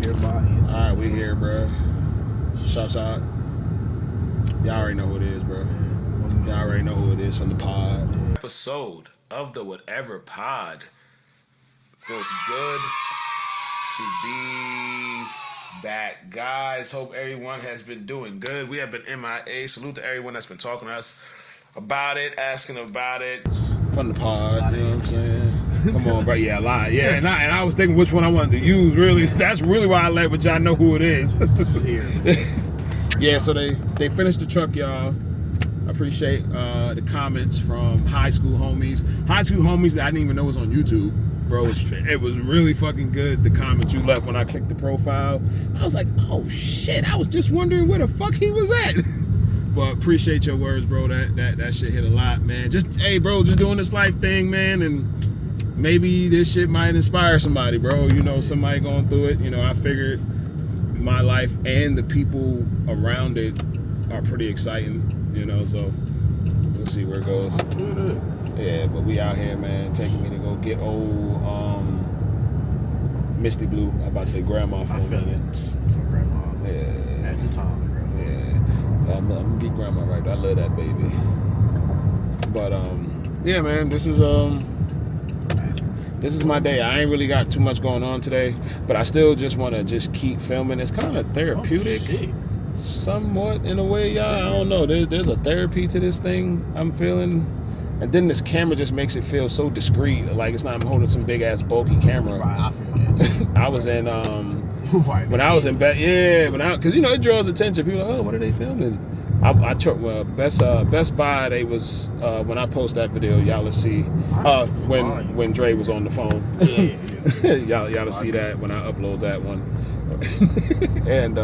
everybody. Alright, we here, bro. Shout out. Y'all already know who it is, bro. Y'all already know who it is from the pod. Episode of the Whatever Pod. Feels good to be back, guys. Hope everyone has been doing good. We have been MIA. Salute to everyone that's been talking to us about it, asking about it. From the pod, you know what I'm saying? Come on, bro. Yeah, a lot. Yeah, and I was thinking which one I wanted to use, really. That's really why I let, but y'all know who it is. Yeah, so they finished the truck, y'all. I appreciate the comments from high school homies. High school homies that I didn't even know was on YouTube. Bro, it was really fucking good, the comments you left when I clicked the profile. I was like, oh shit, I was just wondering where the fuck he was at. But appreciate your words, bro. That shit hit a lot, man. Just, hey, bro, just doing this life thing, man, and maybe this shit might inspire somebody, bro. You know, somebody going through it. You know, I figured my life and the people around it are pretty exciting, you know, so we'll see where it goes. Yeah, but we out here, man, taking me to go get old Misty Blue. I'm about to say grandma for a minute. Some grandma. Yeah. At some time, grandma. Yeah. I'm gonna get grandma right there. I love that baby. But yeah, man, this is my day. I ain't really got too much going on today, but I still just want to just keep filming. It's kind of therapeutic, somewhat in a way, y'all. I don't know. There's a therapy to this thing I'm feeling. And then this camera just makes it feel so discreet. Like it's not I'm holding some big ass bulky camera. Right, I feel that. I was in when I was in bed, yeah, because you know it draws attention. People are like, oh, what are they filming? Best Buy. They was when I post that video, y'all will see when Dre was on the phone. Yeah. y'all will see that when I upload that one. And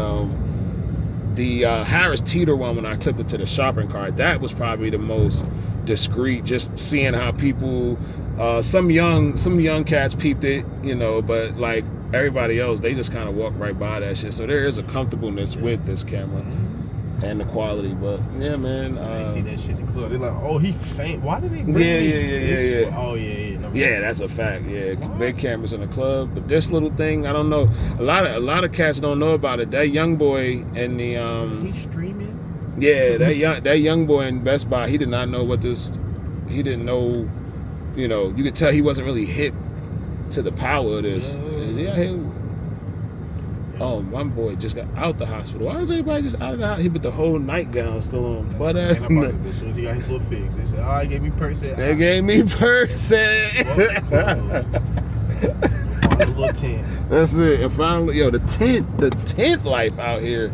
the Harris Teeter one, when I clipped it to the shopping cart, that was probably the most discreet. Just seeing how people, some young cats peeped it, you know, but like everybody else, they just kind of walked right by that shit. So there is a comfortableness with this camera and the quality. But yeah, man, they see that shit in the club. They're like, oh, he faint. Why did they bring yeah. Oh yeah. No, yeah, that's a fact. Yeah, big cameras in the club, but this little thing, I don't know. A lot of cats don't know about it. That young boy and the he's streaming. Yeah, that young boy in Best Buy, he did not know what this. He didn't know. You know, you could tell he wasn't really hip to the power of this. Oh, my boy just got out the hospital. Why is everybody just out of the hospital? He put the whole nightgown still on. But as soon as he got his little fix, they said, "Oh, he gave me Percocet." They gave me Percocet. Find a little tent. That's it. And finally, the tent life out here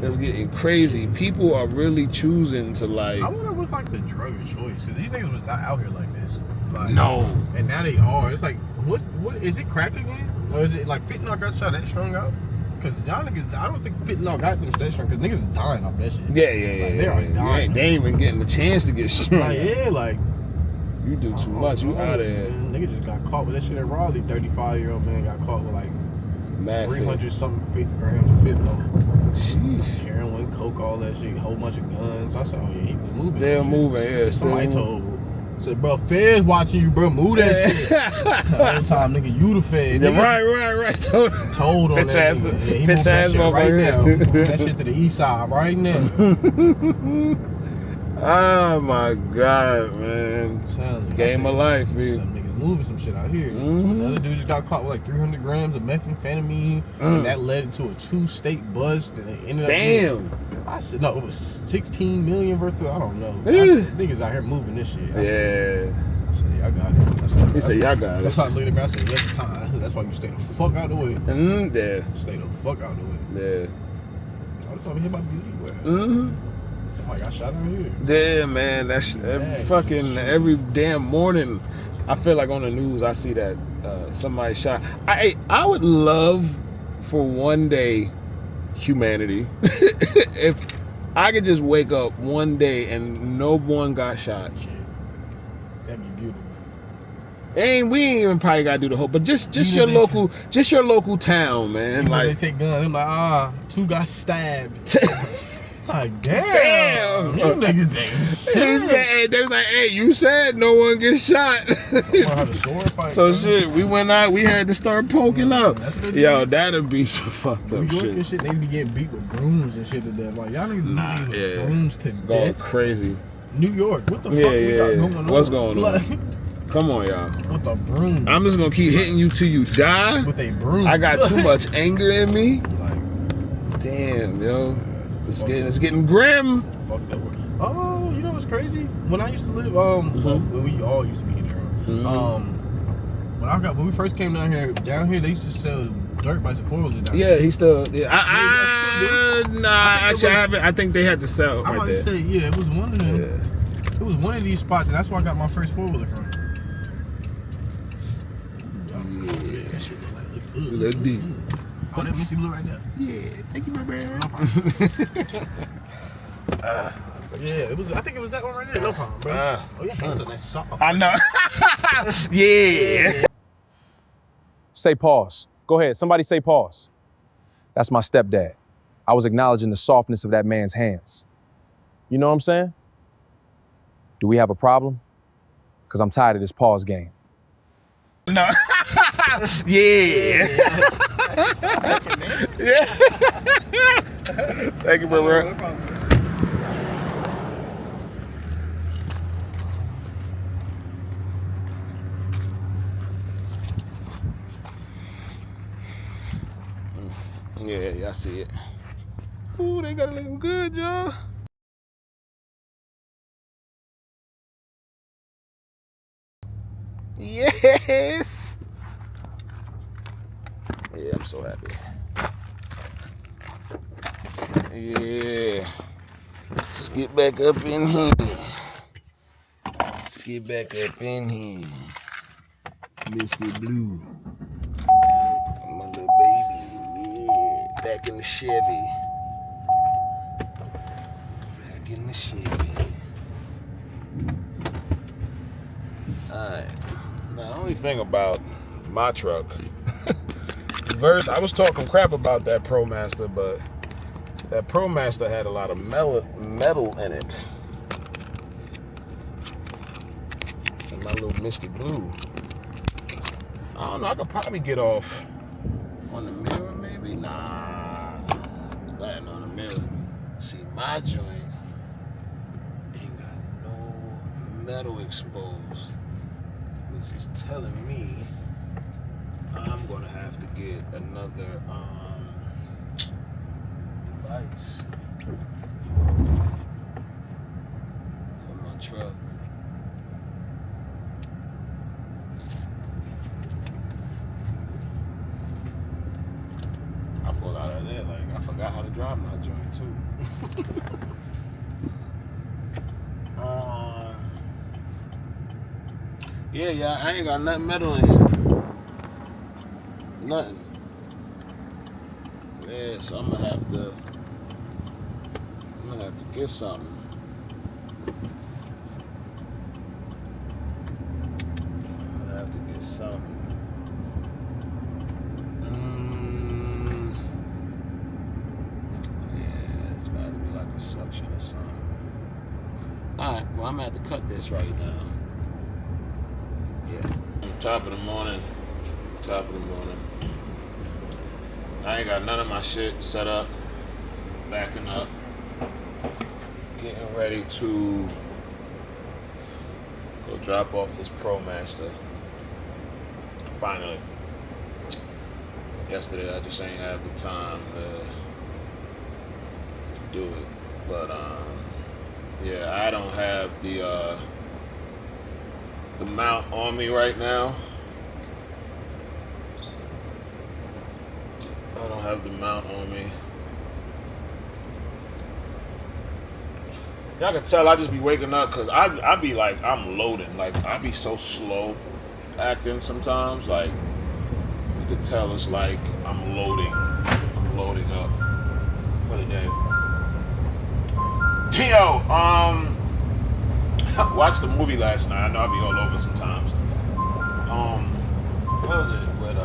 is getting crazy. People are really choosing to like. I wonder what's like the drug of choice, because these niggas was not out here like this. Like, no. And now they are. It's like, what is it, crack again? Or is it like fentanyl got shot that strung out? Because y'all niggas, I don't think fentanyl got this that strong, because niggas is dying off that shit. Yeah. They are dying. They ain't even getting the chance to get strung. Like, you do too much. You out of here. Nigga just got caught with that shit at Raleigh. 35-year-old man got caught with like 300-something grams of fentanyl. Sheesh. Heroin, coke, all that shit. A whole bunch of guns. I said, oh yeah, he was moving. Still moving, yeah. Somebody said, bro, Feds watching you, bro. Move that shit. The whole time, nigga, you the Feds. Yeah, right. Told on bitch that ass, nigga. Yeah, he bitch ass moving right now. Move that shit to the east side right now. Oh my God, man. Game of life, man. Some niggas moving some shit out here. Another dude just got caught with like 300 grams of methamphetamine, and that led to a 2-state bust. That ended up. Damn. I said no, it was 16 million worth of. I don't know. Niggas out here moving this shit. I said, I got it. He said, y'all got it. That's how I looked at me. I said, every time. That's why you stay the fuck out the way. Yeah. Stay the fuck out the way. Yeah. I was talking about beauty wear. Somebody got shot out here. Yeah, man. That's every damn morning. I feel like on the news I see that somebody shot. I would love for one day humanity if I could just wake up one day and no one got shot. That'd be beautiful. We ain't even probably gotta do the whole, but just your local town, man. Like they take guns, they're like, 2 got stabbed. Like, damn. You niggas ain't shit. They was like, hey, you said no one gets shot. So shit, we went out, we had to start poking up. Yo, that'd be some fucked up shit. And shit, they be getting beat with brooms and shit to death. Like, y'all niggas with brooms to Going death. crazy. New York, what the fuck we got going on? What's going on? Like, come on, y'all. with a broom. I'm just gonna keep hitting you till you die. With a broom. I got too much anger in me. Like, damn, yo. It's getting grim. Fuck that word. Oh, you know what's crazy? When I used to live, well, when we all used to be here. When we first came down here, they used to sell dirt bikes and 4-wheelers down here. Yeah, he still. Yeah, actually, I haven't. I think they had to sell I right might there. say, yeah, it was one of them. Yeah. It was one of these spots, and that's where I got my first 4-wheeler from. Yeah. That shit Look deep. Oh, that Missy Blue right there. Yeah, thank you, my man. Yeah, it was. I think it was that one right there. No problem, bro. Oh, your hands on that soft. I know. Yeah. Say pause. Go ahead. Somebody say pause. That's my stepdad. I was acknowledging the softness of that man's hands. You know what I'm saying? Do we have a problem? Because I'm tired of this pause game. No. Yeah. Yeah. Thank you, bro. No problem. Yeah, I see it. Ooh, they got it looking good, y'all. Yes. Yeah, I'm so happy. Yeah. Let's get back up in here. Let's get back up in here. Mr. Blue. My little baby. Yeah. Back in the Chevy. Back in the Chevy. Alright. Now, the only thing about my truck, I was talking crap about that ProMaster, but that ProMaster had a lot of metal in it. And my little Mr. Blue, I don't know, I could probably get off on the mirror, maybe? Nah, nothing on the mirror. See, my joint ain't got no metal exposed, which is telling me I'm gonna have to get another device for my truck. I pulled out of there like I forgot how to drive my joint too. Yeah, I ain't got nothing metal in here. Nothing. Yeah, so I'm gonna have to get something. I'm gonna have to get something. Yeah, it's gotta be like a suction or something. Alright, well I'm gonna have to cut this right now. Yeah. Top of the morning. I ain't got none of my shit set up. Backing up. Getting ready to go drop off this ProMaster. Finally. Yesterday I just ain't have the time to do it. But yeah, I don't have the mount on me right now. I don't have the mount on me. Y'all can tell I just be waking up because I be like, I'm loading. Like, I be so slow acting sometimes. Like, you could tell it's like I'm loading. I'm loading up for the day. Yo, watched the movie last night. I know I be all over sometimes. What was it? With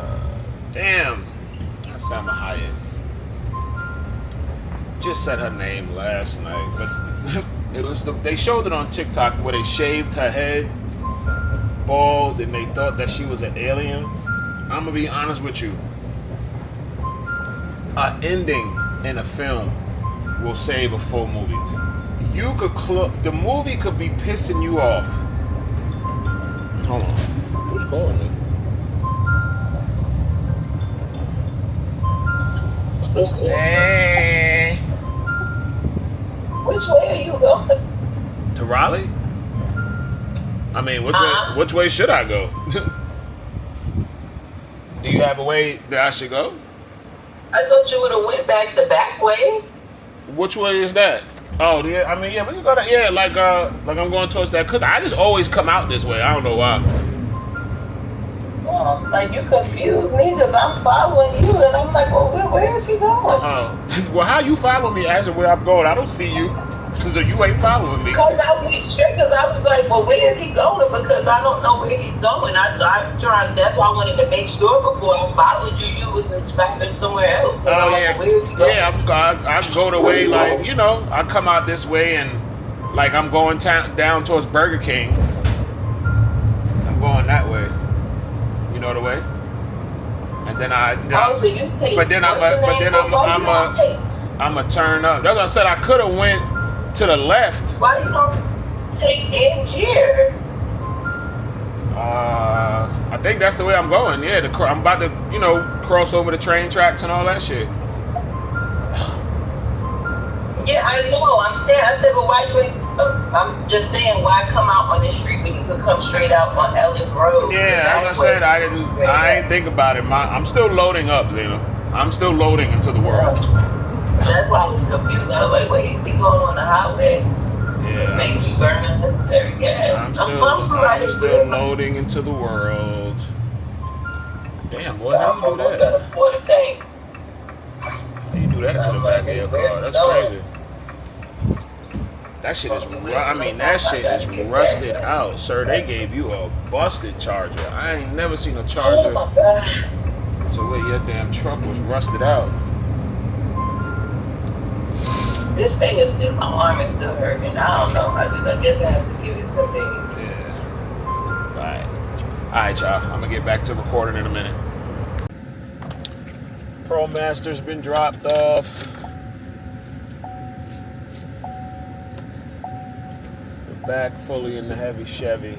Salma Hayek. just said her name last night, but it was they showed it on TikTok where they shaved her head bald and they thought that she was an alien. I'm gonna be honest with you. An ending in a film will save a full movie. You could the movie could be pissing you off. Hold on, who's calling me? Hey. Which way are you going? To Raleigh? I mean, which way should I go? Do you have a way that I should go? I thought you would have went back the back way. Which way is that? Oh, yeah. I mean, yeah, we can go that. Yeah, like I'm going towards that cookie. I just always come out this way. I don't know why. Oh, like you confused me because I'm following you and I'm like, well, where is he going? Oh, well, how you follow me asking where I'm going? I don't see you. So you ain't following me. Because I went straight because I was like, well, where is he going? Because I don't know where he's going. I'm trying. That's why I wanted to make sure before I followed you, you was stopping somewhere else. Oh, like, yeah. Where is he going? Yeah, I go the way, like, you know, I come out this way and, like, I'm going down towards Burger King. I'm going that way. You know the way? And then so you take, but then I'm a turn up. That's what I said. I could have went to the left. Why you don't take in here? I think that's the way I'm going. Yeah, I'm about to, you know, cross over the train tracks and all that shit. Yeah, I know. I said, but why you ain't? I'm just saying, why come out on the street when you could come straight out on Ellis Road? Yeah, as I said, I ain't think about it. I'm still loading up, Zena. I'm still loading into the world. That's why I was confused. I was like, wait, is he going on the highway? Yeah. Maybe he burning unnecessary gas. I'm still loading into the world. Damn, boy, how you do that? How you do that to the back of your car? That's crazy. That shit is, that shit is rusted out, sir. They gave you a busted charger. I ain't never seen a charger to where your damn truck was rusted out. This thing is still, my arm is still hurting. I don't know. I guess I have to give it some days. Yeah. Alright, y'all. I'm gonna get back to recording in a minute. ProMaster's been dropped off. Back fully in the heavy Chevy.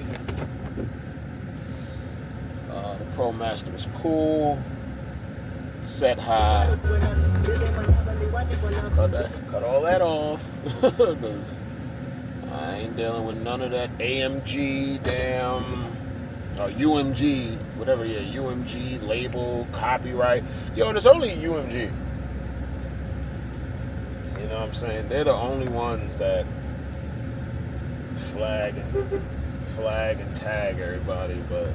The ProMaster is cool. Set high. Cut all that off. Because I ain't dealing with none of that AMG, UMG, whatever, UMG, label, copyright. Yo, there's only UMG. You know what I'm saying? They're the only ones that flag and tag everybody, but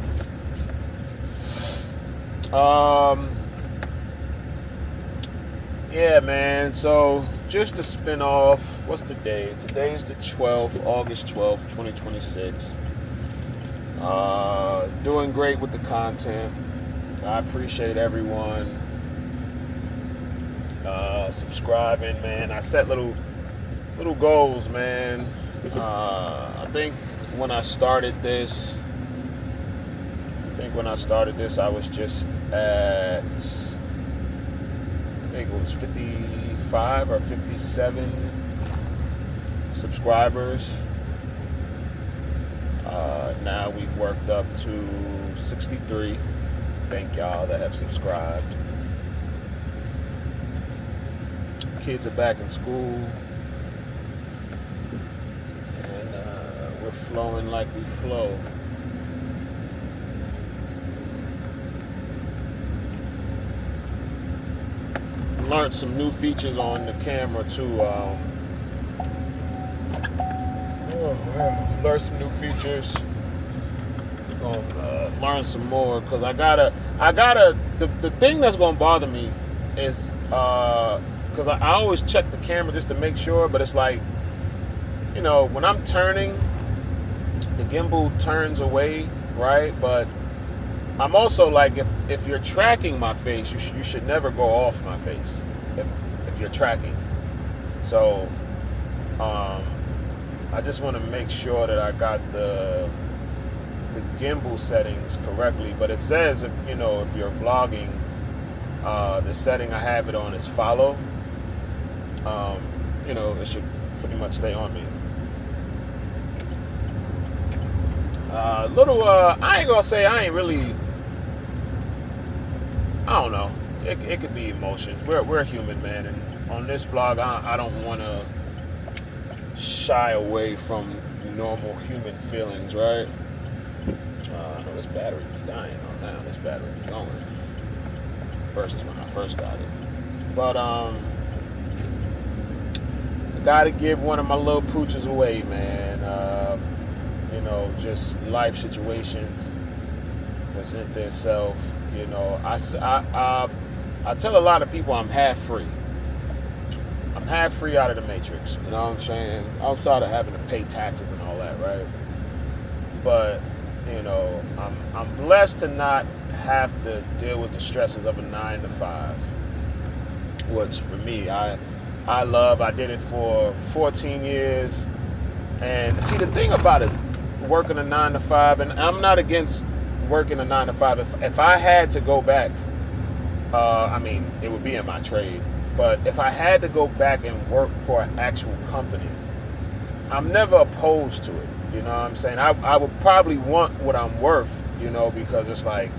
yeah, man, so just to spin off, what's today? Today's the 12th, August 12th, 2026. Doing great with the content. I appreciate everyone subscribing, man. I set little goals, man. I think when I started this, I was just at, I think it was 55 or 57 subscribers. Now we've worked up to 63. Thank y'all that have subscribed. Kids are back in school. We're flowing like we flow. Learned some new features on the camera too. Learn some new features. Learn some more because the thing that's gonna bother me is because I always check the camera just to make sure, but it's like, you know, when I'm turning, the gimbal turns away, right? But I'm also like, if you're tracking my face, you should never go off my face if you're tracking. So I just want to make sure that I got the gimbal settings correctly. But it says if you're vlogging, the setting I have it on is follow. It should pretty much stay on me. I ain't gonna say I ain't really. I don't know. It could be emotions. We're human, man, and on this vlog, I don't want to shy away from normal human feelings, right? I know this battery be dying on now. This battery be going versus when I first got it. But I gotta give one of my little pooches away, man. Just life situations present themselves. I tell a lot of people I'm half free. I'm half free out of the matrix. You know what I'm saying? Outside of having to pay taxes and all that, right? But I'm blessed to not have to deal with the stresses of a 9 to 5. Which for me, I love. I did it for 14 years. And see, the thing about it, working a 9 to 5, and I'm not against working a 9 to 5. If I had to go back, it would be in my trade. But if I had to go back and work for an actual company, I'm never opposed to it. You know what I'm saying? I would probably want what I'm worth, because it's like,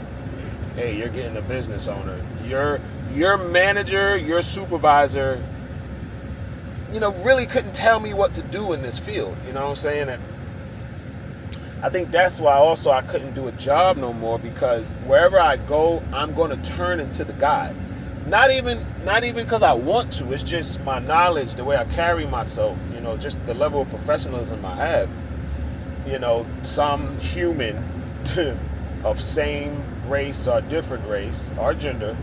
hey, you're getting a business owner. Your manager, your supervisor, really couldn't tell me what to do in this field. You know what I'm saying? And I think that's why also I couldn't do a job no more, because wherever I go, I'm going to turn into the guy. Not even because I want to. It's just my knowledge, the way I carry myself, just the level of professionalism I have. Some human of same race or different race or gender,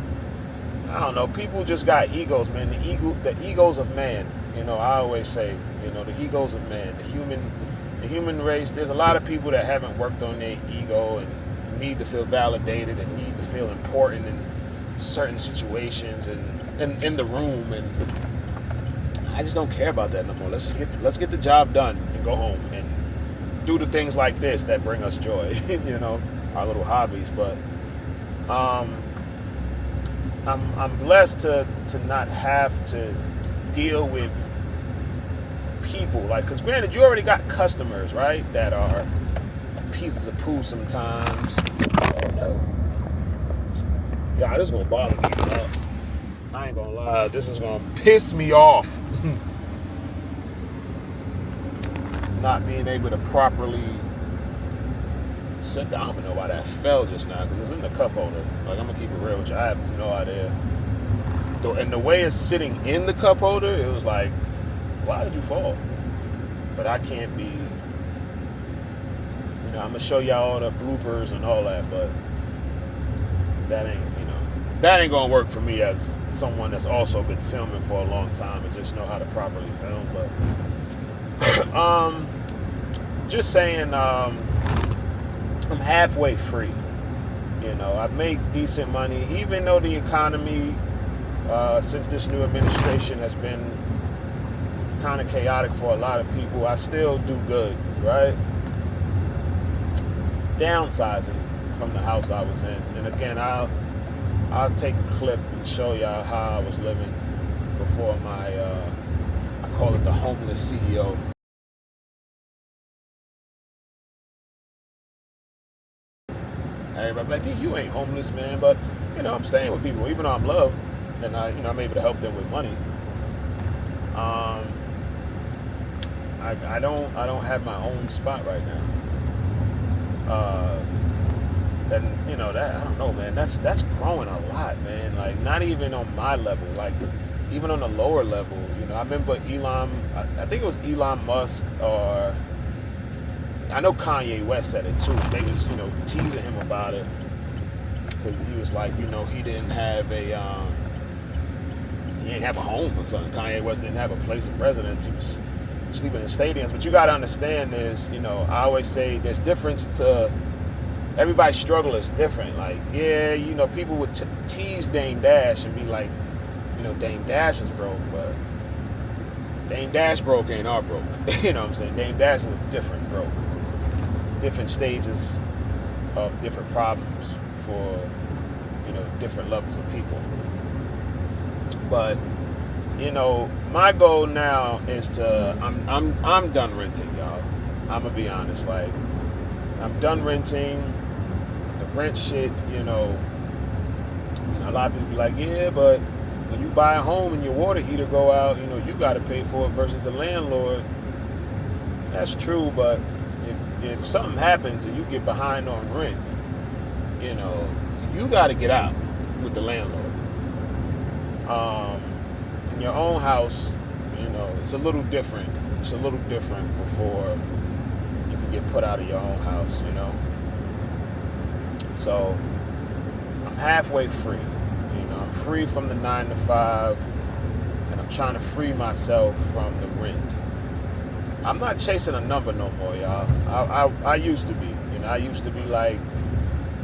I don't know, people just got egos, man. The egos of man. I always say, the egos of man, the human race. There's a lot of people that haven't worked on their ego and need to feel validated and need to feel important in certain situations and in the room, and I just don't care about that no more. Let's get the job done and go home and do the things like this that bring us joy, our little hobbies. But I'm blessed to not have to deal with people, because granted, you already got customers, right, that are pieces of poo sometimes. God, this is gonna bother me. I ain't gonna lie, this is gonna piss me off. Not being able to properly set down. I don't even know why that fell just now, because it's in the cup holder. I'm gonna keep it real with you. I have no idea. And the way it's sitting in the cup holder, it was like, why did you fall? But I can't be, I'm gonna show y'all all the bloopers and all that, but that ain't gonna work for me as someone that's also been filming for a long time and just know how to properly film. But just saying, I'm halfway free. I make decent money, even though the economy since this new administration has been kind of chaotic for a lot of people. I still do good, right? Downsizing from the house I was in, and again, I'll take a clip and show y'all how I was living before my, I call it the homeless CEO. Everybody like, hey, you ain't homeless, man, but I'm staying with people, even though I'm loved, and I'm able to help them with money. I don't have my own spot right now. And that, I don't know, man, that's growing a lot, man. Like, not even on my level, like even on the lower level. I remember I think it was Elon Musk, or I know Kanye West said it too. They was teasing him about it, because he was like, he didn't have a home or something. Kanye West didn't have a place of residence. He was sleeping in stadiums. But you got to understand, I always say there's difference to everybody's struggle is different. Like, yeah, people would tease Dame Dash and be like, Dame Dash is broke, but Dame Dash broke ain't our broke. You know what I'm saying? Dame Dash is a different broke. Different stages of different problems for, you know, different levels of people. But, you know, my goal now is to, I'm done renting, y'all. I'm gonna be honest, like, I'm done renting. The rent shit, you know, a lot of people be like, yeah, but when you buy a home and your water heater go out, you know, you got to pay for it versus the landlord. That's true, but if something happens and you get behind on rent, you know, you got to get out with the landlord. In your own house, you know, it's a little different. It's a little different before you can get put out of your own house, you know. So I'm halfway free. You know, I'm free from the 9 to 5, and I'm trying to free myself from the rent. I'm not chasing a number no more, y'all. I used to be. You know, I used to be like,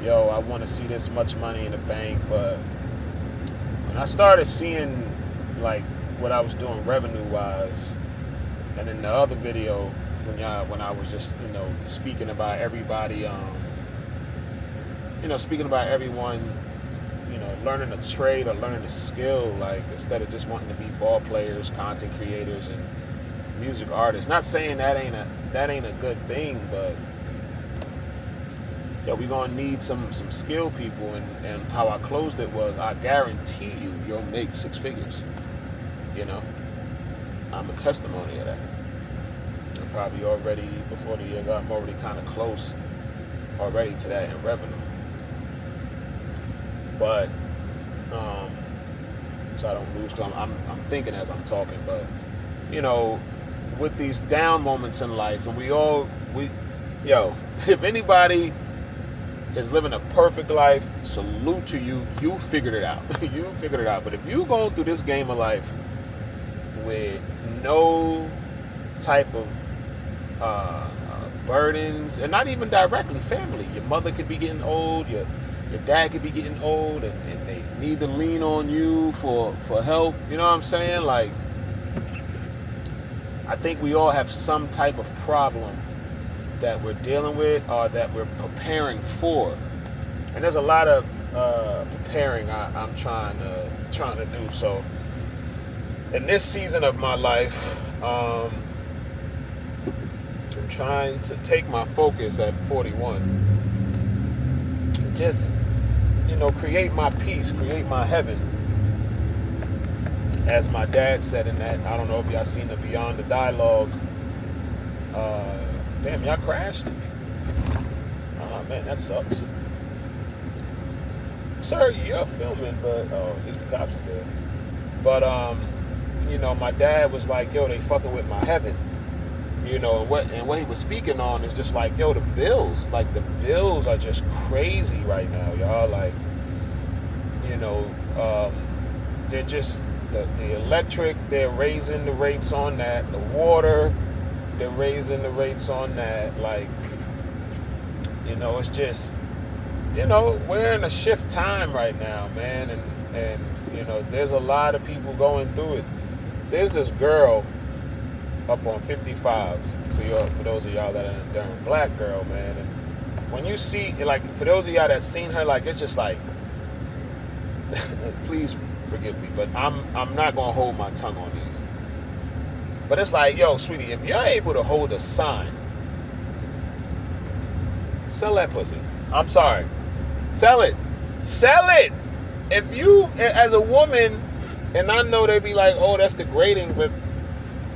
yo, I want to see this much money in the bank, but when I started seeing like what I was doing revenue-wise, and in the other video when I was just, you know, speaking about everybody, you know, speaking about everyone, you know, learning a trade or learning a skill, like, instead of just wanting to be ball players, content creators, and music artists. Not saying that ain't a good thing, but yo, we gonna need some skilled people, and how I closed it was, I guarantee you'll make 6 figures. You know, I'm a testimony of that. I'm probably already, before the year, I'm already kind of close already to that in revenue. But so I don't lose, because I'm thinking as I'm talking. But you know, with these down moments in life, and if anybody is living a perfect life, salute to you. You figured it out. You figured it out. But if you going through this game of life with no type of burdens, and not even directly family, your mother could be getting old, your dad could be getting old, and they need to lean on you for help. You know what I'm saying? Like, I think we all have some type of problem that we're dealing with or that we're preparing for. And there's a lot of preparing I'm trying to do. So in this season of my life, I'm trying to take my focus at 41. Just, you know, create my peace, create my heaven. As my dad said in that, I don't know if y'all seen the Beyond the Dialogue. Damn, y'all crashed? Oh man, that sucks. Sir, you're filming, but at least the cops is there. But you know, my dad was like, yo, they fucking with my heaven. You know, and what he was speaking on is just like, yo, the bills are just crazy right now, y'all. Like, you know, they're just the electric, they're raising the rates on that. The water, they're raising the rates on that. Like, you know, it's just, you know, we're in a shift time right now, man, and you know, there's a lot of people going through it. There's this girl up on 55, for those of y'all that are in Durham, black girl, man. And when you see, like, for those of y'all that seen her, like, it's just like, please forgive me, but I'm not gonna hold my tongue on these. But it's like, yo, sweetie, if you're able to hold a sign, sell that pussy. I'm sorry, sell it. If you, as a woman, and I know they be like, oh, that's degrading, but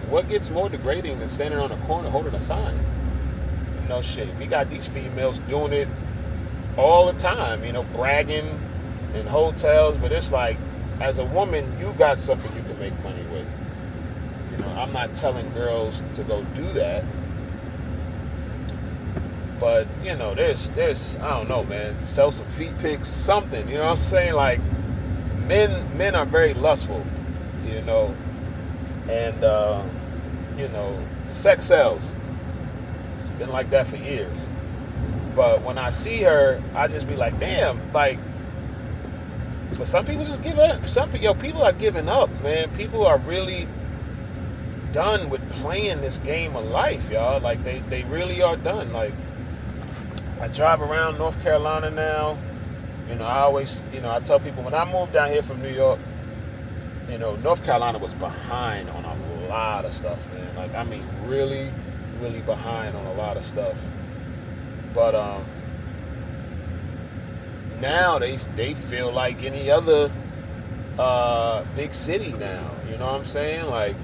what gets more degrading than standing on a corner holding a sign? No shit. We got these females doing it all the time, you know, bragging in hotels, but it's like, as a woman, you got something you can make money with. You know, I'm not telling girls to go do that, but you know, there's I don't know, man, sell some feet pics, something, you know what I'm saying? Like, men are very lustful, you know, and you know, sex sells. It's been like that for years. But when I see her, I just be like, damn, like, but some people just give up. People are giving up, man. People are really done with playing this game of life, y'all. Like they really are done. Like I drive around North Carolina now. You know, I always, you know, I tell people when I moved down here from New York, you know, North Carolina was behind on a lot of stuff, man. Like, I mean, really, really behind on a lot of stuff. But now they feel like any other big city now. You know what I'm saying? Like,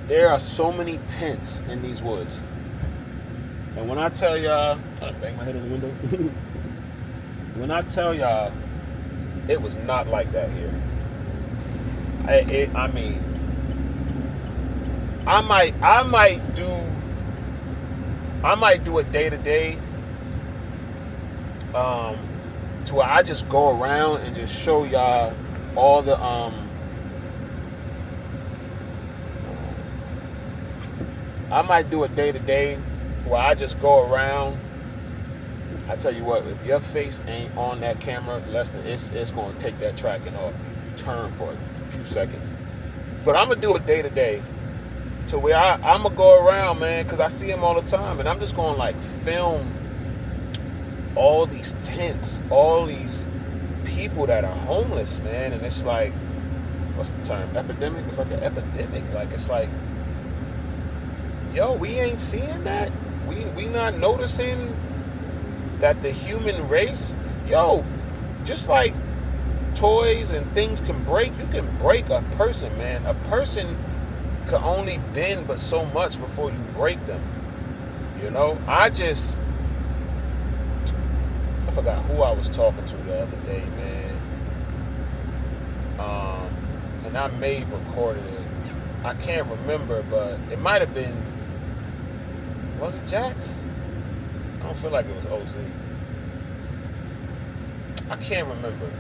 there are so many tents in these woods. And when I tell y'all, I bang my head in the window. When I tell y'all, it was not like that here. I mean, I might do a day-to-day to where I just go around and just show y'all all the I might do a day-to-day where I just go around. I tell you what, if your face ain't on that camera, Lester, it's going to take that tracking off if you turn for a few seconds. But I'm going to do a day-to-day to where I'm going to go around, man, because I see them all the time. And I'm just going to, like, film all these tents, all these people that are homeless, man. And it's like, what's the term? Epidemic? It's like an epidemic. Like, it's like, yo, we ain't seeing that. We not noticing that the human race, yo, just like toys and things can break, you can break a person, man. A person can only bend but so much before you break them. You know, I forgot who I was talking to the other day, man. And I may have recorded it. I can't remember, but it might have been, was it Jax? I don't feel like it was OZ. I can't remember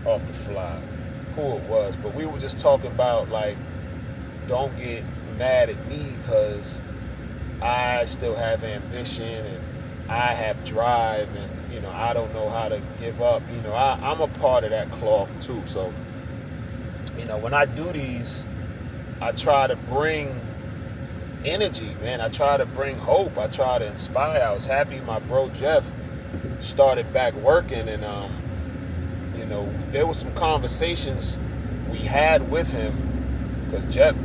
off the fly who it was, but we were just talking about, like, don't get mad at me because I still have ambition and I have drive and, you know, I don't know how to give up. You know, I'm a part of that cloth too. So, you know, when I do these, I try to bring energy, man. I try to bring hope. I try to inspire. I was happy my bro Jeff started back working, and you know, there was some conversations we had with him because Jeff,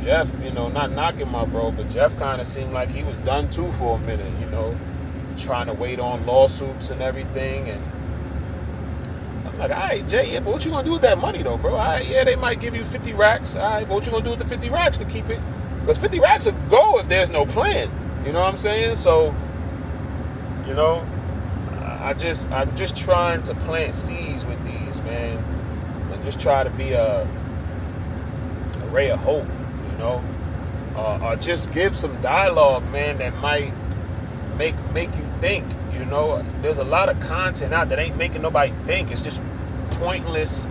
you know, not knocking my bro, but Jeff kind of seemed like he was done too for a minute, you know, trying to wait on lawsuits and everything. And I'm like, all right, Jay, yeah, but what you gonna do with that money though, bro? All right, yeah, they might give you 50 racks. All right, but what you gonna do with the 50 racks to keep it? Because 50 racks will go if there's no plan. You know what I'm saying? So, you know, I'm just trying to plant seeds with these, man, and just try to be a ray of hope, you know, or just give some dialogue, man, that might make you think. You know, there's a lot of content out that ain't making nobody think. It's just pointless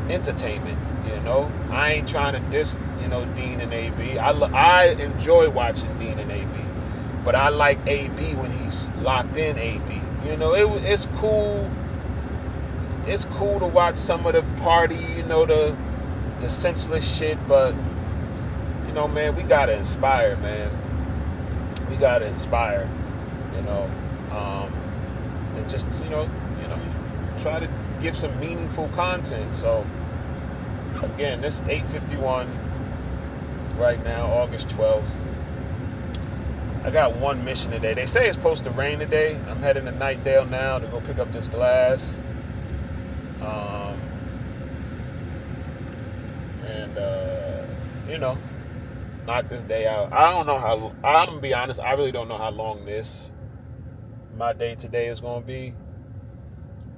entertainment. You know, I ain't trying to diss, you know, Dean and AB. I enjoy watching Dean and AB, but I like AB when he's locked in AB. You know, it's cool. It's cool to watch some of the party, you know, the senseless shit, but, you know, man, we gotta inspire, man. We gotta inspire, you know, and just, you know, try to give some meaningful content. So, again, this 8:51 right now, August 12th. I got one mission today. They say it's supposed to rain today. I'm heading to Nightdale now to go pick up this glass. You know, knock this day out. I don't know how, I'm going to be honest, I really don't know how long my day today is going to be.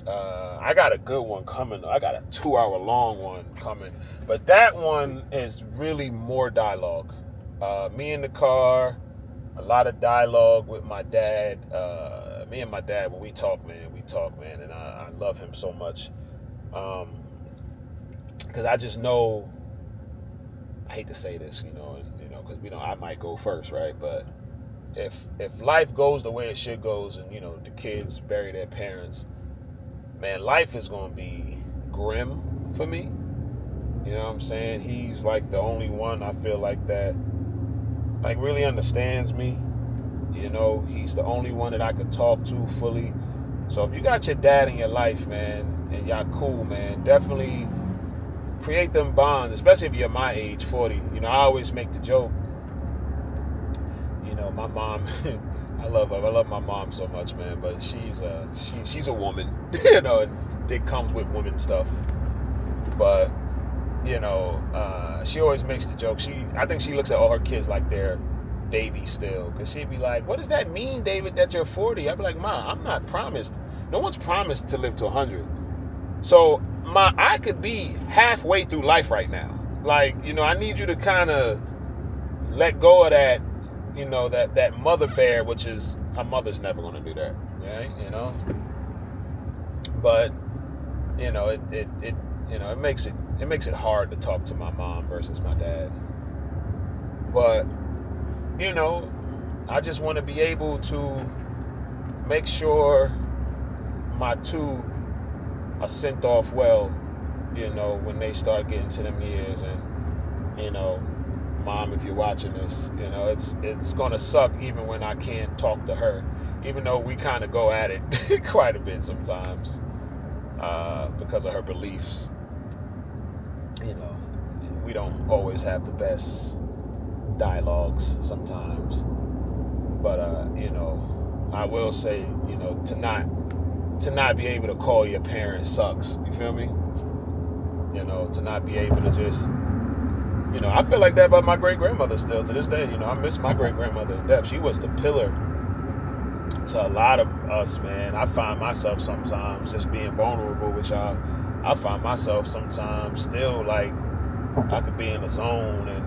I got a good one coming. I got a 2-hour long one coming. But that one is really more dialogue. Me in the car, a lot of dialogue with my dad. Me and my dad, when we talk, man, and I love him so much. Because I just know, I hate to say this, because I might go first, right? But if life goes the way it should goes, and the kids bury their parents, man, life is gonna be grim for me. You know what I'm saying? He's like the only one I feel like that like really understands me. You know, he's the only one that I could talk to fully. So if you got your dad in your life, man, and y'all cool, man, definitely create them bonds, especially if you're my age, 40. You know, I always make the joke, you know, my mom, I love her. I love my mom so much, man, but she's a woman, you know, and it comes with women stuff. But, you know, she always makes the joke. I think she looks at all her kids like they're baby still, because she'd be like, what does that mean, David, that you're 40? I'd be like, Ma, I'm not promised. No one's promised to live to 100. So I could be halfway through life right now. Like, you know, I need you to kind of let go of that, you know, that mother bear, which is a mother's never going to do that, right? You know, but you know, it you know, it makes it hard to talk to my mom versus my dad. But you know, I just want to be able to make sure my two are sent off well, you know, when they start getting to them years. And, you know, Mom, if you're watching this, you know, it's gonna suck even when I can't talk to her, even though we kind of go at it quite a bit sometimes because of her beliefs. You know, we don't always have the best dialogues sometimes, but you know, I will say, you know, to not be able to call your parents sucks. You feel me? You know, to not be able to just, you know, I feel like that about my great grandmother still to this day. You know, I miss my great grandmother to death. She was the pillar to a lot of us, man. I find myself sometimes just being vulnerable with y'all. I find myself sometimes still like I could be in the zone and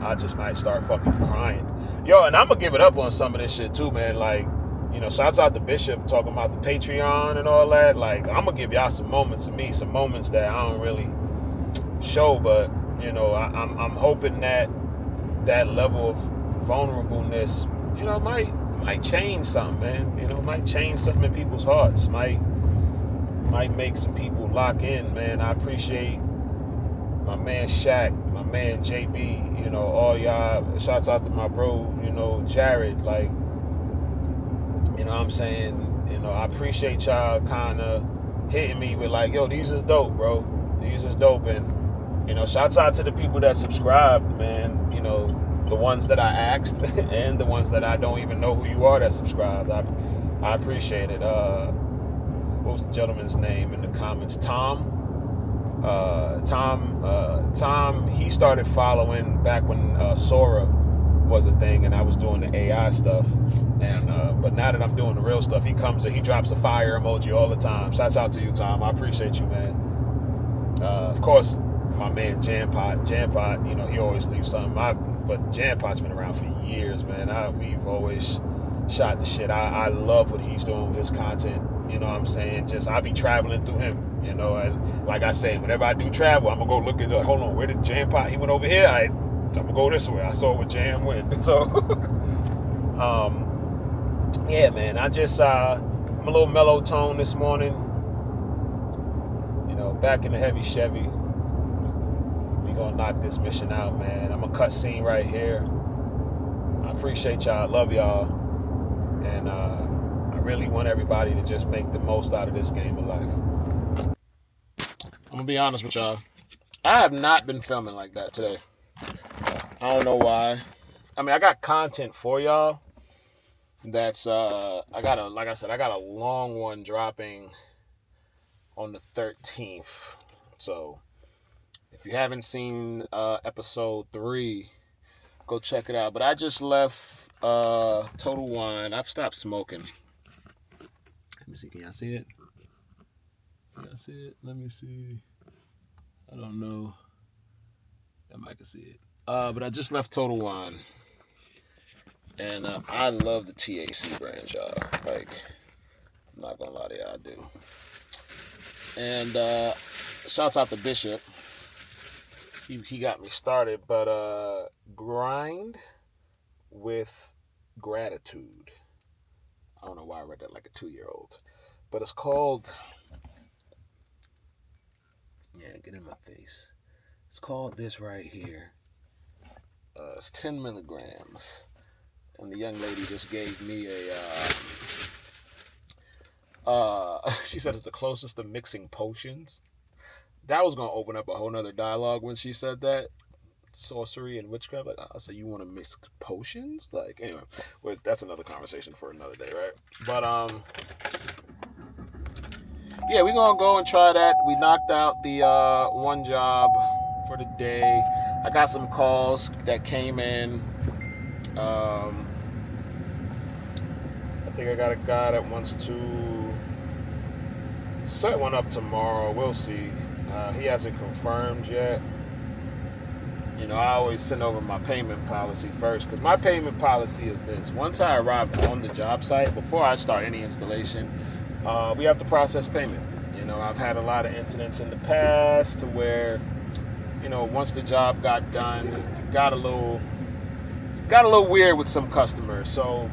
I just might start fucking crying. Yo, and I'm gonna give it up on some of this shit too, man. Like, you know, shouts out to Bishop talking about the Patreon and all that. Like, I'm gonna give y'all some moments of me, some moments that I don't really show, but you know, I'm hoping that level of vulnerableness, you know, might change something, man. You know, might change something in people's hearts. Might make some people lock in, man. I appreciate my man Shaq, my man JB, you know, all y'all. Shouts out to my bro, you know, Jared. Like, you know what I'm saying? You know, I appreciate y'all kind of hitting me with like, yo, these is dope, bro. These is dope. And, you know, shouts out to the people that subscribed, man. You know, the ones that I asked and the ones that I don't even know who you are that subscribed. I appreciate it. What was the gentleman's name in the comments? Tom, he started following back when Sora was a thing and I was doing the AI stuff. And but now that I'm doing the real stuff, he comes and he drops a fire emoji all the time. Shouts out to you, Tom. I appreciate you, man. Of course, my man Jampot, you know, he always leaves something. But Jampot's been around for years, man. We've always shot the shit. I love what he's doing with his content. You know what I'm saying? Just I be traveling through him, you know, and like I say, whenever I do travel, I'm gonna go look at hold on, where did Jampot? He went over here. I'm gonna go this way. I saw where Jam went. So yeah, man, I'm a little mellow tone this morning. You know, back in the heavy Chevy. We gonna knock this mission out, man. I'm gonna cut scene right here. I appreciate y'all. I love y'all. And I really want everybody to just make the most out of this game of life. I'm gonna be honest with y'all. I have not been filming like that today. I don't know why. I mean, I got content for y'all. That's like I said, I got a long one dropping on the 13th. So if you haven't seen episode 3, go check it out. But I just left Total Wine. I've stopped smoking. Let me see. Can y'all see it? Can y'all see it? Let me see. I don't know. I might can see it. But I just left Total Wine. And I love the THC brand, y'all. Like, I'm not gonna lie to y'all, I do. And shouts out to Bishop. He got me started. But grind with gratitude. I don't know why I read that like a 2-year-old. But it's called... Yeah, get in my face. called this right here. It's 10 milligrams. And the young lady just gave me she said it's the closest to mixing potions. That was going to open up a whole nother dialogue when she said that. Sorcery and witchcraft. Like, so you want to mix potions? Like, anyway, well, that's another conversation for another day, right? But, yeah, we're going to go and try that. We knocked out the one job for the day. I got some calls that came in. I think I got a guy that wants to set one up tomorrow. We'll see. He hasn't confirmed yet. You know, I always send over my payment policy first, because my payment policy is this. Once I arrive on the job site, before I start any installation, we have to process payment. You know, I've had a lot of incidents in the past to where, you know, once the job got done, it got a little weird with some customers. So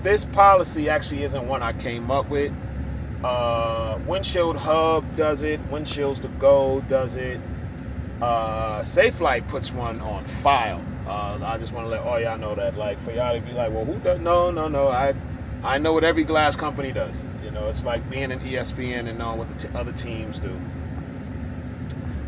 this policy actually isn't one I came up with. Windshield Hub does it. Windshields to Go does it. SafeLight puts one on file. I just want to let all y'all know that, like, for y'all to be like, well, who does? No. I know what every glass company does. You know, it's like being an ESPN and knowing what the other teams do.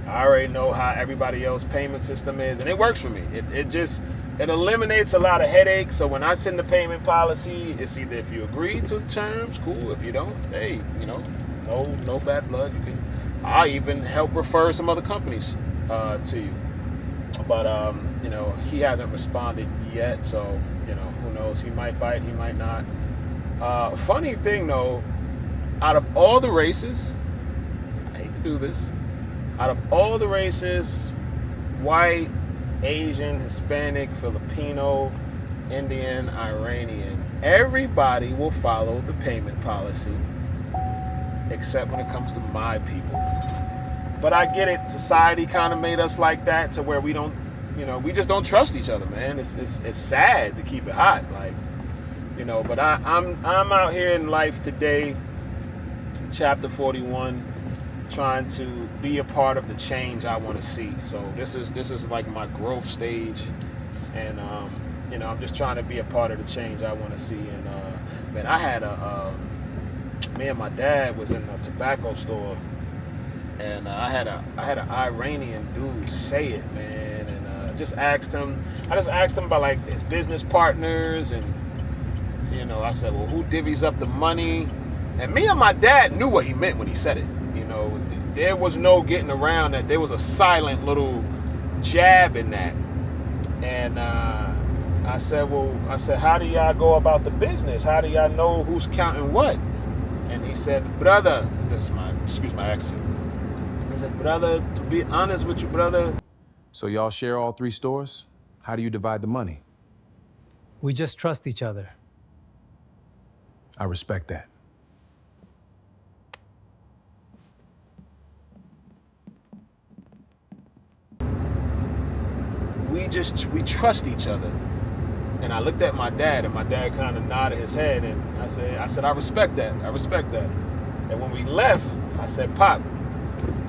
I already know how everybody else's payment system is, and it works for me. It eliminates a lot of headaches. So when I send the payment policy, it's either if you agree to the terms, cool. If you don't, hey, you know, no bad blood. I even help refer some other companies to you. But you know, he hasn't responded yet, so you know, who knows? He might bite, he might not. Funny thing though, out of all the races, I hate to do this, out of all the races, white, Asian, Hispanic, Filipino, Indian, Iranian, everybody will follow the payment policy except when it comes to my people. But I get it, society kind of made us like that to where we don't, you know, we just don't trust each other, man. It's sad to keep it hot, like, you know, but I'm out here in life today, chapter 41, trying to be a part of the change I want to see. So this is like my growth stage, and you know, I'm just trying to be a part of the change I want to see. And man, I had me and my dad was in a tobacco store, and I had an Iranian dude say it, man, and I just asked him about like his business partners, and you know, I said, well, who divvies up the money? And me and my dad knew what he meant when he said it. You know, there was no getting around that. There was a silent little jab in that. And I said, how do y'all go about the business? How do y'all know who's counting what? And he said, brother, excuse my accent. He said, brother, to be honest with you, brother. So y'all share all 3 stores? How do you divide the money? We just trust each other. I respect that. We trust each other. And I looked at my dad, and my dad kind of nodded his head, and I said, I respect that. And when we left, I said, Pop,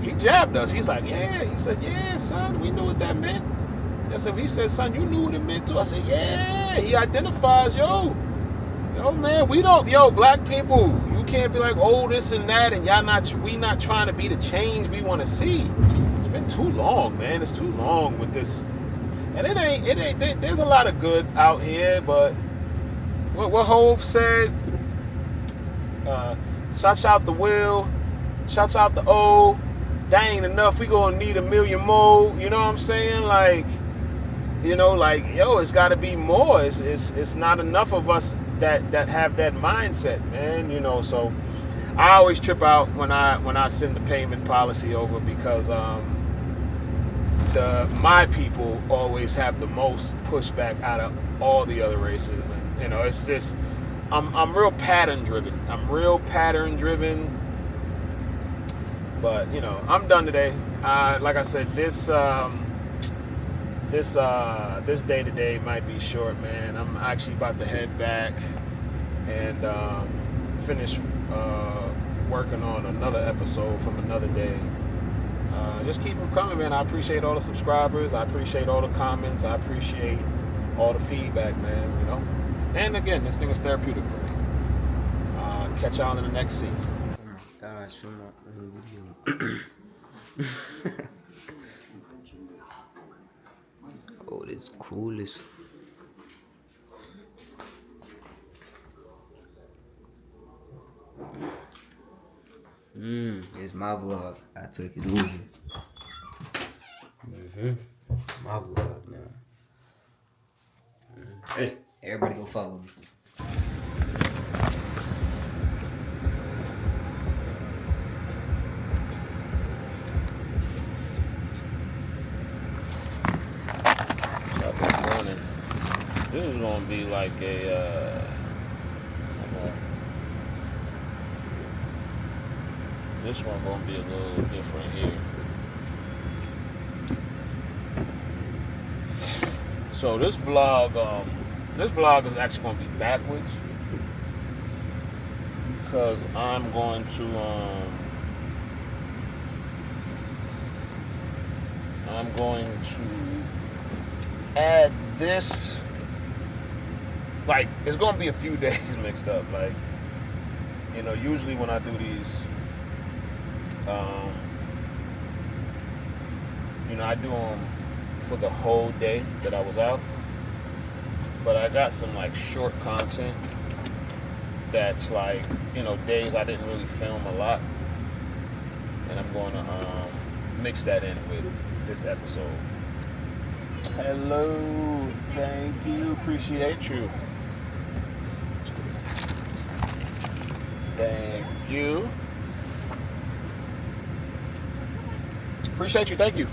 he jabbed us. He's like, yeah. He said, yeah, son, we knew what that meant. I said, he said, son, you knew what it meant too. I said, yeah. He identifies, yo, man, black people, you can't be like, oh, this and that, and we not trying to be the change we want to see. It's been too long, man. It's too long with this. And it ain't, there's a lot of good out here, but what Hov said, shouts out the Will, shouts out the O, that ain't enough, we gonna need 1 million more, you know what I'm saying? Like, you know, like, yo, it's gotta be more. It's not enough of us that have that mindset, man, you know. So I always trip out when I send the payment policy over, because my people always have the most pushback out of all the other races, and you know, it's just I'm real pattern driven. But you know, I'm done today. Like I said, this day to day might be short, man. I'm actually about to head back and finish working on another episode from another day. just keep them coming, man. I appreciate all the subscribers. I appreciate all the comments. I appreciate all the feedback, man, you know. And again, this thing is therapeutic for me. Catch y'all in the next scene. Oh my gosh, from my video. Oh, this cool as it's my vlog. I took it with me. My vlog now. Hey, everybody go follow me. Good morning. This is gonna be like a this one gonna be a little different here. So this vlog is actually gonna be backwards because I'm going to add this. Like, it's gonna be a few days mixed up. Like, you know, usually when I do these, you know, I do them for the whole day that I was out. But I got some like short content that's like, you know, days I didn't really film a lot, and I'm going to mix that in with this episode. Hello, thank you, appreciate you. Thank you. Appreciate you, thank you.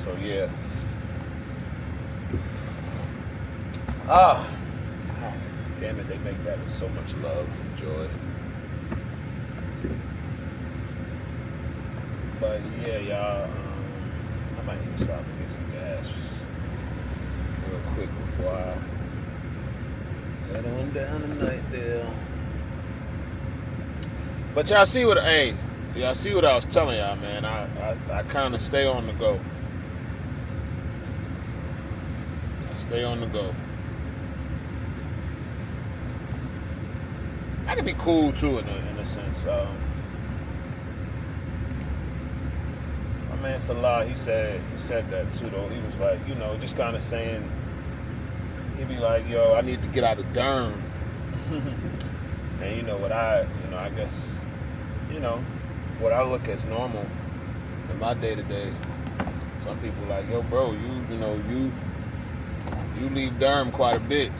So yeah. God damn it, they make that with so much love and joy. But yeah, y'all, I might need to stop and get some gas real quick before I head on down to Nightdale. But y'all see what I was telling y'all, man. I kind of stay on the go. I stay on the go. I can be cool too in a sense. My man Salah, he said that too though. He was like, you know, just kind of saying, he'd be like, yo, I need to get out of Durham. And you know what I guess, you know, what I look as normal in my day to day. Some people like, yo, bro, you leave Durham quite a bit.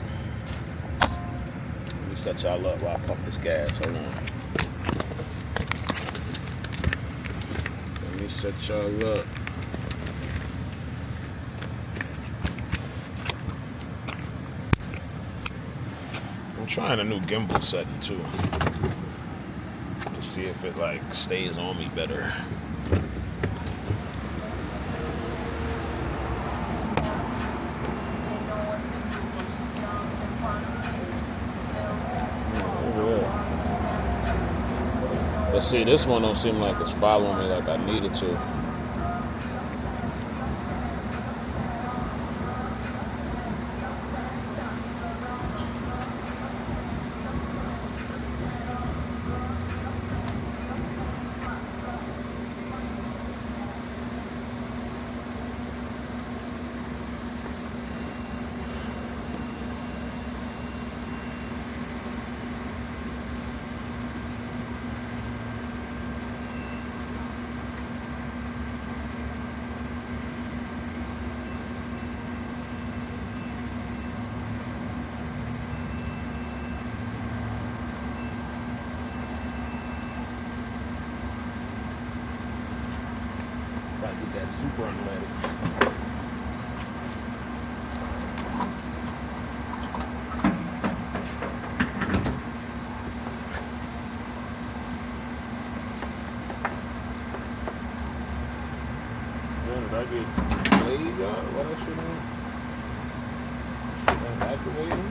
Let me set y'all up while I pump this gas. Hold on. Let me set y'all up. I'm trying a new gimbal setting too, to see if it like stays on me better. But see, this one don't seem like it's following me like I needed to. That's super unleaded. Did I get laid out? What I should have activated?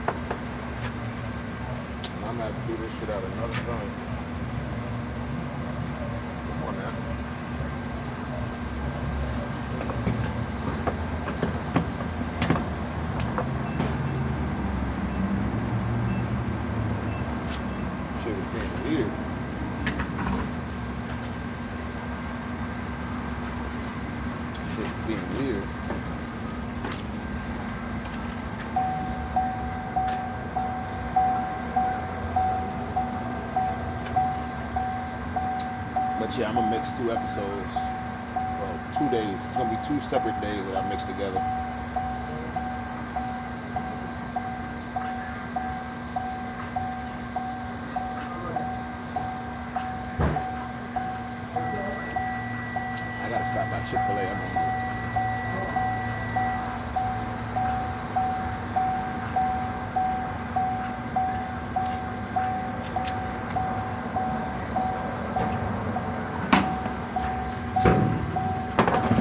I'm gonna have to do this shit out another time. Come on now. being weird. But yeah, I'm gonna mix 2 episodes. Well, 2 days. It's gonna be 2 separate days that I mix together. I gotta stop by Chick-fil-A. I'm hungry.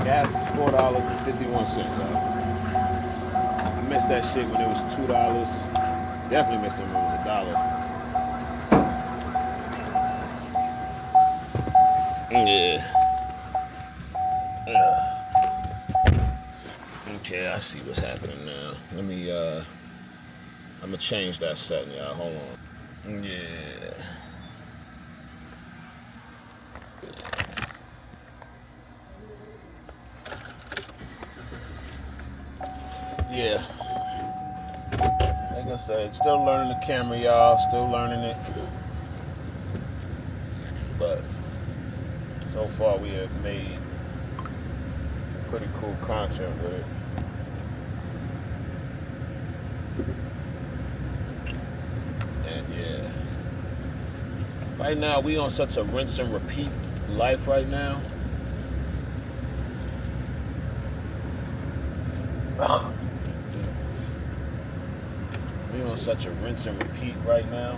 Gas is $4.51, y'all. I missed that shit when it was $2. Definitely missed it when it was $1. Yeah. Okay, I see what's happening now. Let me I'm gonna change that setting, y'all. Hold on. Yeah. Yeah. Like I said, still learning the camera, y'all. Still learning it. But so far we have made pretty cool content with it. And yeah. Right now we on such a rinse and repeat life right now. We on such a rinse and repeat right now.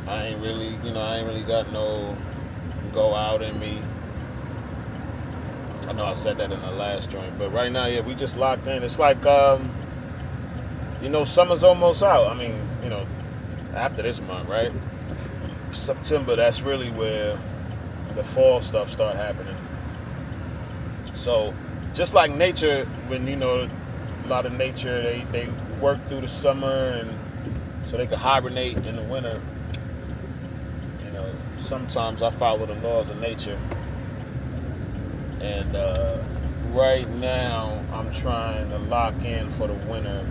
I ain't really got no go out in me. I know I said that in the last joint, but right now, yeah, we just locked in. It's like, summer's almost out. I mean, after this month, right? September, that's really where the fall stuff start happening. So, just like nature, when, a lot of nature, they work through the summer and so they can hibernate in the winter. Sometimes I follow the laws of nature. And right now, I'm trying to lock in for the winter.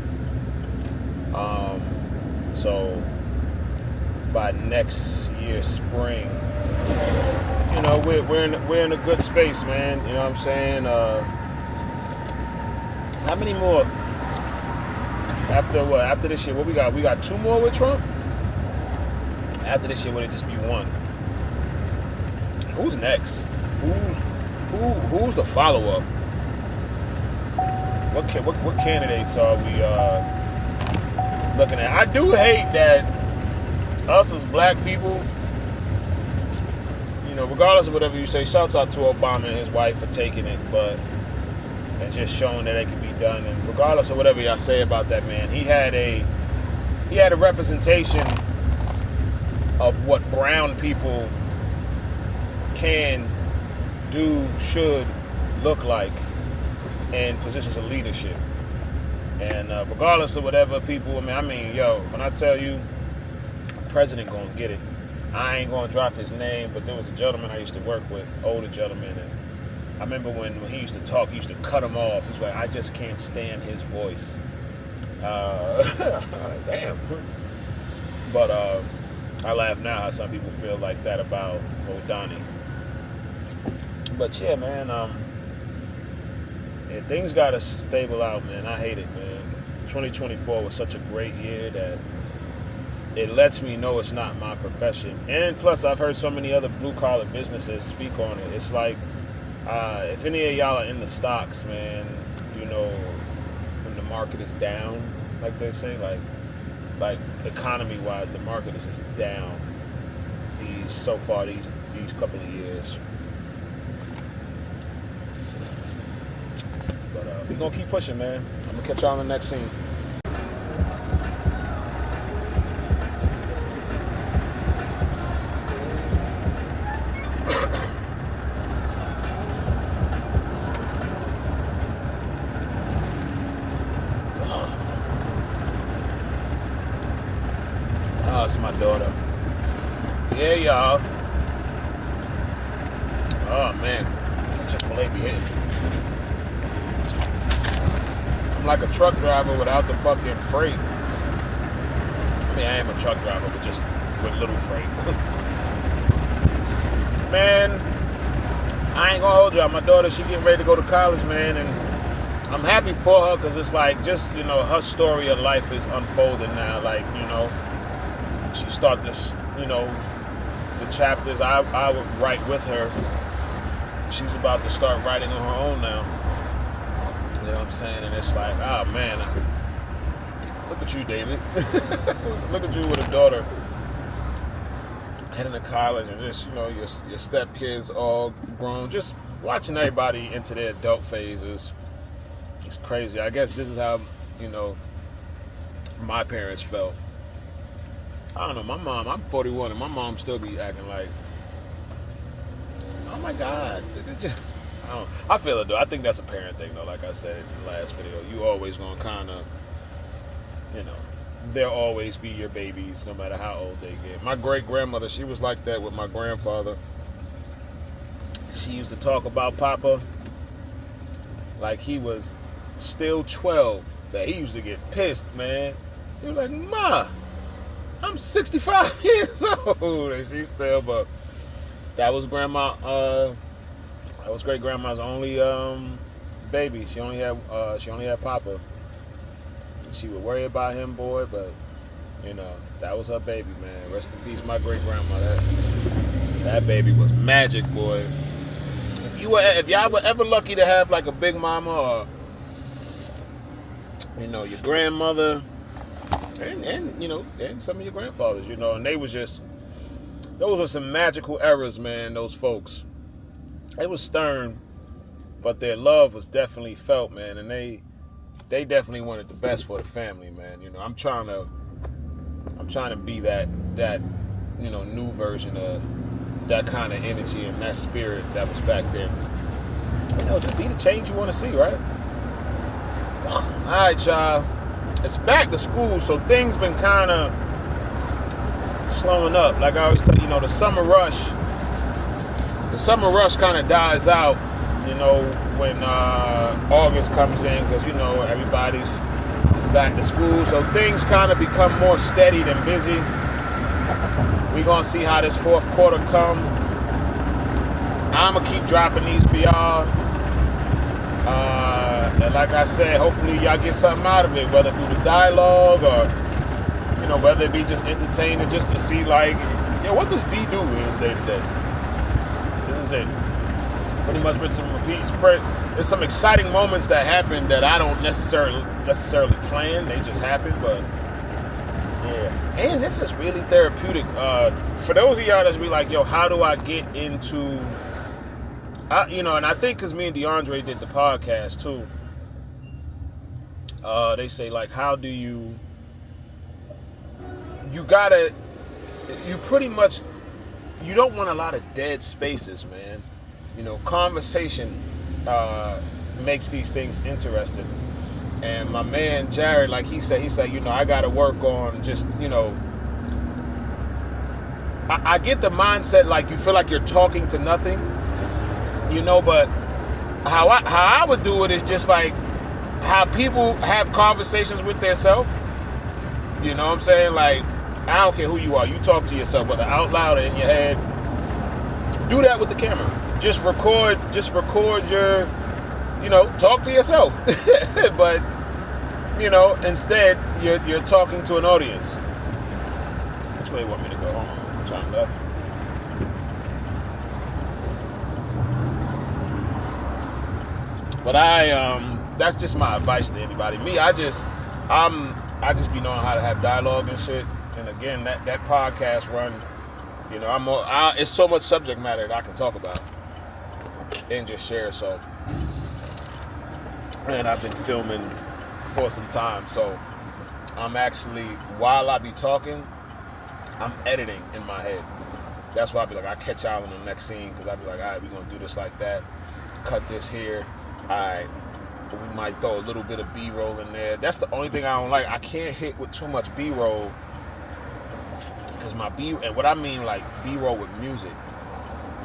So by next year spring, we're in a good space, man. You know what I'm saying? How many more? After what? After this year, what we got? We got 2 more with Trump. After this year, would it just be 1? Who's next? Who's the follow-up? What candidates are we looking at? I do hate that us as black people, regardless of whatever you say, shouts out to Obama and his wife for taking it, and just showing that it can be done. And regardless of whatever y'all say about that man, he had a representation of what brown people can do, should look like in positions of leadership. And regardless of whatever people, when I tell you, the president gonna get it. I ain't gonna drop his name, but there was a gentleman I used to work with, older gentleman, and I remember when he used to talk, he used to cut him off. He's like, I just can't stand his voice. Damn. But I laugh now how some people feel like that about O'Donnell. But yeah, man, things gotta stable out, man. I hate it, man. 2024 was such a great year that it lets me know it's not my profession. And plus, I've heard so many other blue-collar businesses speak on it. It's like, if any of y'all are in the stocks, man, when the market is down, like they say, like economy-wise, the market is just down these couple of years. But we're gonna keep pushing, man. I'm gonna catch y'all on the next scene. Oh, it's my daughter. Yeah, y'all. Oh man, Chick-fil-A be hitting. I'm like a truck driver without the fucking freight. I mean, I am a truck driver, but just with little freight. Man, I ain't gonna hold you. My daughter, she getting ready to go to college, man, and I'm happy for her because it's like just, you know, her story of life is unfolding now. Like, you know, she start this, you know, the chapters I would write with her. She's about to start writing on her own now. You know what I'm saying? And it's like, oh man, look at you, David. Look at you with a daughter heading to college and just, you know, your stepkids all grown. Just watching everybody into their adult phases. It's crazy. I guess this is how, you know, my parents felt. I don't know, my mom, I'm 41 and my mom still be acting like, oh my God. I feel it though. I think that's a parent thing though. Like I said in the last video, you always gonna kind of, you know, they'll always be your babies no matter how old they get. My great grandmother, she was like that with my grandfather. She used to talk about Papa like he was still 12. That he used to get pissed, man. He was like, Ma, I'm 65 years old, and she's still, but that was grandma. That was great grandma's only baby. She only had Papa. She would worry about him, boy, but you know that was her baby, man. Rest in peace, my great grandma. That baby was magic, boy. If y'all were ever lucky to have like a big mama or, you know, your grandmother. And you know, and some of your grandfathers, you know, and they was just, those were some magical eras, man, those folks. It was stern, but their love was definitely felt, man, and they definitely wanted the best for the family, man. You know, I'm trying to be that you know, new version of that kind of energy and that spirit that was back then. You know, just be the change you want to see, right? All right, y'all. It's back to school, so things been kind of slowing up. Like I always tell you, you know, the summer rush kind of dies out, you know, when August comes in, because, you know, everybody's back to school, so things kind of become more steady than busy. We're gonna see how this fourth quarter come. I'm gonna keep dropping these for y'all. And like I said, hopefully y'all get something out of it, whether through the dialogue or, you know, whether it be just entertaining, just to see like, yo, what does D do in his day to day? This is it. Pretty much rinse and repeats. There's some exciting moments that happen that I don't necessarily plan. They just happen, but yeah. And this is really therapeutic. For those of y'all that's be like, yo, how do I get into, you know, and I think because me and DeAndre did the podcast too. They say like, how do you pretty much, you don't want a lot of dead spaces, man. You know, conversation makes these things interesting. And my man Jared, like he said, you know, I got to work on just, you know, I get the mindset like you feel like you're talking to nothing, you know, but how I would do it is just like how people have conversations with themselves. You know what I'm saying? Like, I don't care who you are. You talk to yourself, whether out loud or in your head. Do that with the camera. Just record your, you know, talk to yourself. But, you know, instead, you're talking to an audience. Which way you want me to go? Hold on. I'm trying left. But that's just my advice to anybody. Me, I just be knowing how to have dialogue and shit. And again, that podcast run, you know, it's so much subject matter that I can talk about and just share. So, and I've been filming for some time, so I'm actually, while I be talking, I'm editing in my head. That's why I be like, I catch y'all in the next scene, because I be like, all right, we're gonna do this like that, cut this here. All right, we might throw a little bit of B-roll in there. That's the only thing I don't like. I can't hit with too much B-roll, because and what I mean like B-roll with music,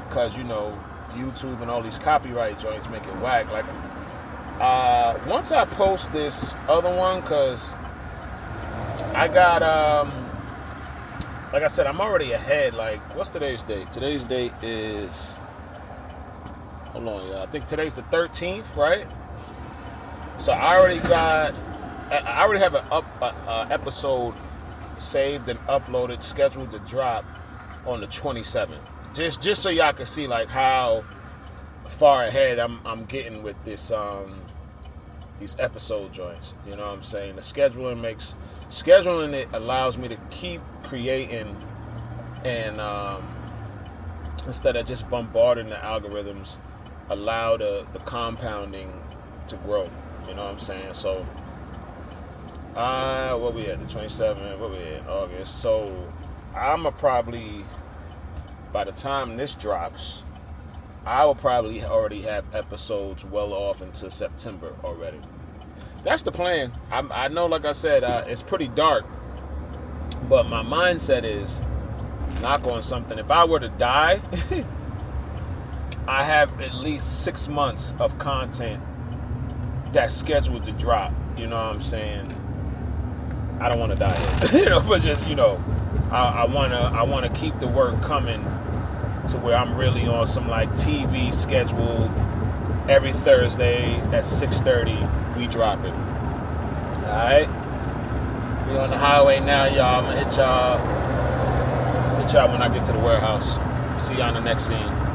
because, you know, YouTube and all these copyright joints make it whack. Like, once I post this other one, cause I got like I said, I'm already ahead. Like, what's today's date? Today's date is, hold on, y'all. I think today's the 13th, right? So I already have an episode saved and uploaded, scheduled to drop on the 27th. Just so y'all can see like how far ahead I'm getting with this these episode joints. You know what I'm saying? The scheduling it allows me to keep creating, and instead of just bombarding the algorithms, allow the compounding to grow. You know what I'm saying? So what we at, the 27th, what we at, August. So I'ma probably, by the time this drops, I will probably already have episodes well off into September already. That's the plan. I know, like I said, it's pretty dark, but my mindset is, knock on something, if I were to die, I have at least 6 months of content that's scheduled to drop. You know what I'm saying? I don't want to die yet. But just, I wanna keep the work coming to where I'm really on some like TV schedule. Every Thursday at 6:30 we drop it. Alright? We on the highway now, y'all. I'm gonna hit y'all when I get to the warehouse. See y'all in the next scene.